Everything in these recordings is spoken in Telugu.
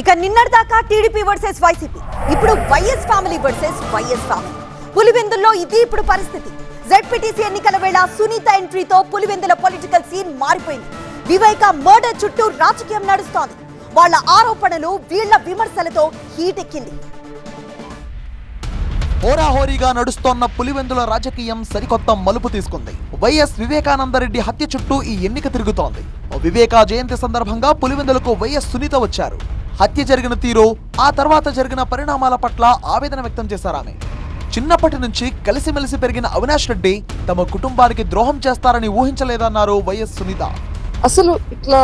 ఇక నిన్నటిదాకా టీడీపీ వర్సెస్ వైసీపీ, ఇప్పుడు YS family versus YS family. పులివెందుల్లో ఇది ఇప్పుడు పరిస్థితి. జెడ్పీటీసీ ఎన్నికల వేళ సునీత ఎంట్రీతో పులివెందుల పొలిటికల్ సీన్ మారిపోయింది. వివేక మర్డర్ చుట్టూ రాజకీయం నడుస్తోంది. వాళ్ళ ఆరోపణలు, వీళ్ల విమర్శలతో హీట్ ఎక్కింది. హోరాహోరీగా నడుస్తోన్న పులివెందుల రాజకీయం సరికొత్త మలుపు తీసుకుంది. వైఎస్ వివేకానందరెడ్డి హత్య చుట్టూ ఈ ఎన్నిక తిరుగుతోంది. వివేక జయంతి సందర్భంగా పులివెందులకు వైఎస్ సునీత వచ్చారు. హత్య జరిగిన తీరు, ఆ తర్వాత జరిగిన పరిణామాల పట్ల ఆవేదన వ్యక్తం చేశారామె. చిన్నప్పటి నుంచి కలిసిమెలిసి పెరిగిన అవినాష్ రెడ్డి తమ కుటుంబానికి ద్రోహం చేస్తారని ఊహించలేదన్నారు వైఎస్ సునీత. అసలు ఇట్లా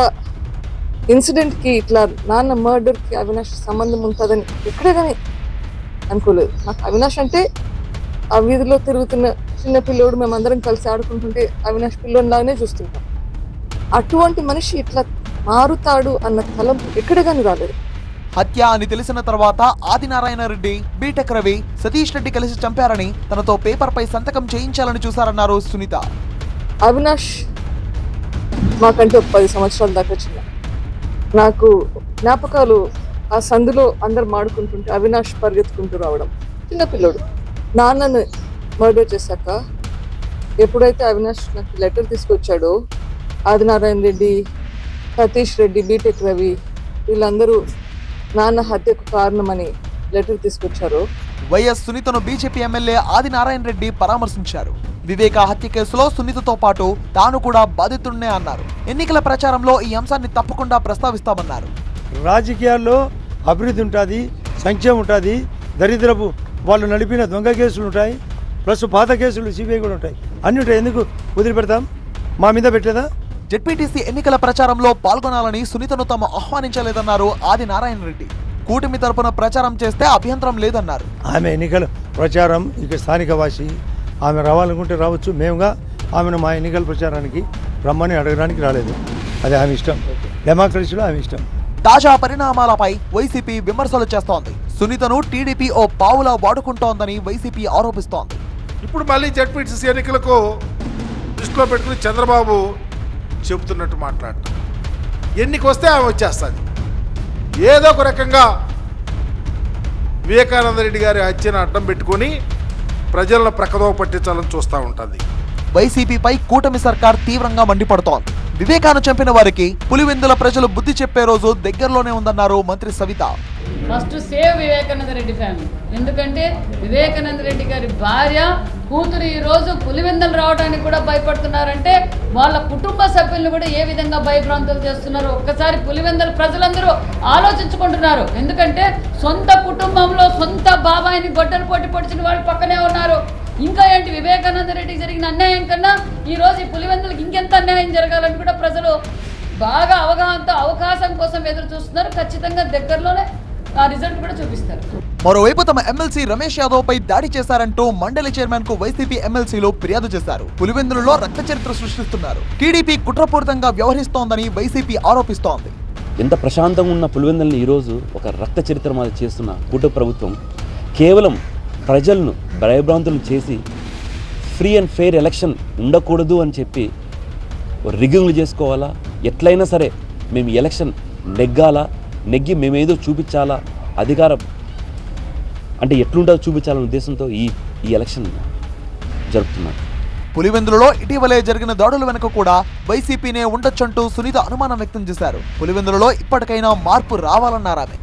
ఇన్సిడెంట్ కి, ఇట్లా నాన్న మర్డర్ కి అవినాష్ సంబంధం ఉంటుందని ఎక్కడే కానీ అనుకోలేదు. నాకు అవినాష్ అంటే ఆ వీధిలో తిరుగుతున్న చిన్న పిల్లోడు, మేమందరం కలిసి ఆడుకుంటుంటే అవినాష్ పిల్లోనిలాగానే చూస్తుంటాం. అటువంటి మనిషి ఇట్లా మారుతాడు అన్న తలంపు ఎక్కడ కానీ రాలేదు. హత్య అని తెలిసిన తర్వాత ఆదినారాయణ రెడ్డి, బీటెక్ రవి, సతీష్ రెడ్డి కలిసి చంపారని తనతో పేపర్ పై సంతకం చేయించాలని చూశారన్నారు సునీత. అవినాష్ మాకంటే 10 సంవత్సరాల దాకా చిన్న. నాకు జ్ఞాపకాలు, ఆ సందులో అందరు మాడుకుంటుంటే అవినాష్ పరిగెత్తుకుంటూ రావడం, చిన్నపిల్లడు. నాన్నను మర్డర్ చేశాక ఎప్పుడైతే అవినాష్ నాకు లెటర్ తీసుకొచ్చాడో, ఆదినారాయణ రెడ్డి, సతీష్ రెడ్డి, బీటెక్ రవి వీళ్ళందరూ నాన్న హత్యకు కారణమని లెటర్ తీసుకొచ్చారు. వైఎస్ సునీతను బీజేపీ ఎమ్మెల్యే ఆదినారాయణ రెడ్డి పరామర్శించారు. వివేక హత్య కేసులో సునీతతో పాటు తాను కూడా బాధితుడినే అన్నారు. ఎన్నికల ప్రచారంలో ఈ అంశాన్ని తప్పకుండా ప్రస్తావిస్తామన్నారు. రాజకీయాల్లో అభివృద్ధి ఉంటుంది, సంక్షేమం ఉంటుంది, దరిద్రపు వాళ్ళు నడిపిన దొంగ కేసులు ఉంటాయి, ప్లస్ పాత కేసులు సిబిఐ కూడా ఉంటాయి, అన్ని ఉంటాయి. ఎందుకు వదిలిపెడతాం? మా మీద పెట్టలేదా? జెడ్పీటీసీ ఎన్నికల ప్రచారంలో పాల్గొనాలని సునీతను తాము ఆహ్వానించలేదన్నారు ఆదినారాయణ రెడ్డి. కూటమి తరపున ప్రచారం చేస్తే అభ్యంతరం లేదన్నారు. ఆమె ఎన్నికల ప్రచారం ఇక స్థానిక వాసి, ఆమె రావాలనుకుంటే రావచ్చు. మేముగా ఆమెను మా ఎన్నికల ప్రచారానికి రమ్మని అడగడానికి రాలేదు. అది ఆమె ఇష్టం. డెమోక్రసీలో ఆమె ఇష్టం. తాజా పరిణామాలపై వైసీపీ విమర్శలు చేస్తోంది. సునీతను టీడీపీ ఓ పావులా వాడుకుంటోందని వైసీపీ ఆరోపిస్తోంది. ఇప్పుడు మళ్ళీ జెడ్పీటీసీ ఎన్నికలకు దృష్టిలో పెట్టుకుని చంద్రబాబు చెబుతున్నట్టు మాట్లాడటం, ఎన్నిక వస్తే ఆమె వచ్చేస్తుంది. ఏదో ఒక రకంగా వివేకానందరెడ్డి గారి హత్యను అడ్డం పెట్టుకొని ప్రజలను ప్రక్కదోవ పట్టించాలని చూస్తూ ఉంటుంది. వైసీపీపై కూటమి సర్కార్ తీవ్రంగా మండిపడుతోంది. వివేకాను చంపిన వారికి పులివెందుల ప్రజలు బుద్ధి చెప్పే రోజు దగ్గరలోనే ఉందన్నారు మంత్రి Savita. First save Vivekananda Reddy family. ఎందుకంటే వివేకానంద రెడ్డి గారి భార్య, కూతురు ఈ రోజు పులివెందులు రావడానికి కూడా భయపడుతున్నారంటే వాళ్ళ కుటుంబ సభ్యులను కూడా ఏ విధంగా భయభ్రాంతులు చేస్తున్నారు ఒక్కసారి పులివెందుల ప్రజలందరూ ఆలోచించుకుంటున్నారు. ఎందుకంటే సొంత కుటుంబంలో సొంత బాబాయిని గొడ్డలు పోటీ పొడిచిన వాళ్ళు పక్కనే ఉన్నారు. ఇంకా ఏంటి, వివేకానంద రెడ్డికి జరిగిన అన్యాయం కన్నా ఈ రోజు ఈ పులివెందులకు ఇంకెంత అన్యాయం జరగాలని కూడా ప్రజలు బాగా అవగాహనతో అవకాశం కోసం ఎదురు చూస్తున్నారు. ఖచ్చితంగా దగ్గరలోనే ఆ రిజల్ట్ కూడా చూపిస్తారు. మరోవైపు తమ ఎమ్మెల్సీ రమేష్ యాదవ్ పై దాడి చేశారంటూ మండలి చైర్మన్ కు వైసీపీ ఎమ్మెల్సీలు ఫిర్యాదు చేశారు. పులివెందులలో రక్త చరిత్ర సృష్టిస్తున్నారు, టీడీపీ కుట్రపూరితంగా వ్యవహరిస్తోందని వైసీపీ ఆరోపిస్తోంది. ఎంత ప్రశాంతంగా ఉన్న పులివెందులను ఈరోజు ఒక రక్త చరిత్ర మాది చేస్తున్న కూటమి ప్రభుత్వం కేవలం ప్రజలను భయభ్రాంతులు చేసి ఫ్రీ అండ్ ఫెయిర్ ఎలక్షన్ ఉండకూడదు అని చెప్పి రిగ్గింగ్లు చేసుకోవాలా, ఎట్లయినా సరే మేము ఎలక్షన్ నెగ్గి మేమేదో చూపించాలా, అధికారం అంటే ఎట్లుంటుందో చూపించాలనే ఉద్దేశంతో ఈ ఎలక్షన్ జరుపుతున్నారు. పులివెందులలో ఇటీవలే జరిగిన దాడుల వెనుక కూడా వైసీపీనే ఉండొచ్చంటూ సునీత అనుమానం వ్యక్తం చేశారు. పులివెందులలో ఇప్పటికైనా మార్పు రావాలన్నారామె.